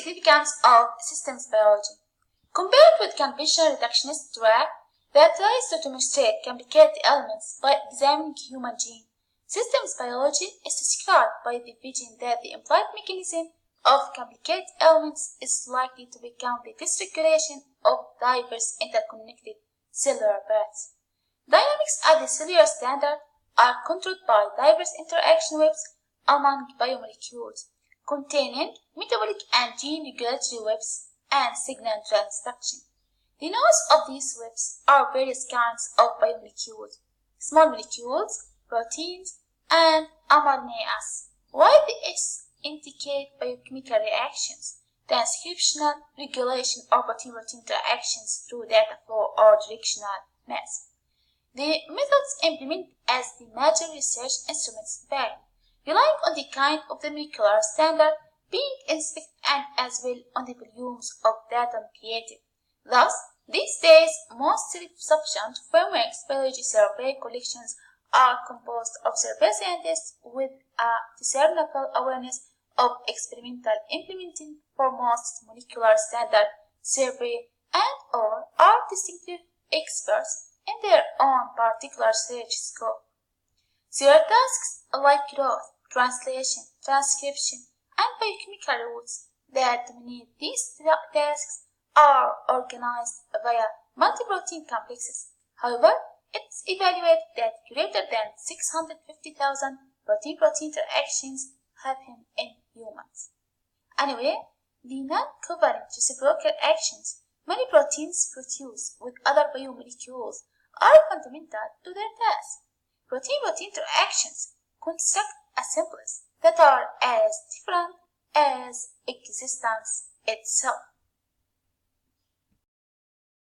significance of systems biology. Compared with conventional reductionist track that tries to demonstrate complicated elements by examining human gene, systems biology is described by the vision that the implied mechanism of complicated elements is likely to become the dysregulation of diverse interconnected cellular paths. Dynamics at the cellular standard are controlled by diverse interaction webs among biomolecules, containing metabolic and gene regulatory webs and signal transduction. The nodes of these webs are various kinds of biomolecules, small molecules, proteins, and mRNA acids, while the H's indicate biochemical reactions, transcriptional regulation, or protein-protein interactions through data flow or directional mass. The methods implemented as the major research instruments vary, relying on the kind of the molecular standard being inspected and as well on the volumes of data created. Thus, these days, most self-sufficient frameworks biology survey collections are composed of survey scientists with a discernible awareness of experimental implementing for most molecular standard survey and or are distinctive experts in their own particular research scope. Their tasks like growth, translation, transcription, and biochemical routes that dominate these tasks are organized via multi-protein complexes. However, it's evaluated that greater than 650,000 protein-protein interactions happen in humans. Anyway, the non-covalent reciprocal actions many proteins produce with other biomolecules are fundamental to their task. Protein-protein interactions construct assemblies that are as different as existence itself.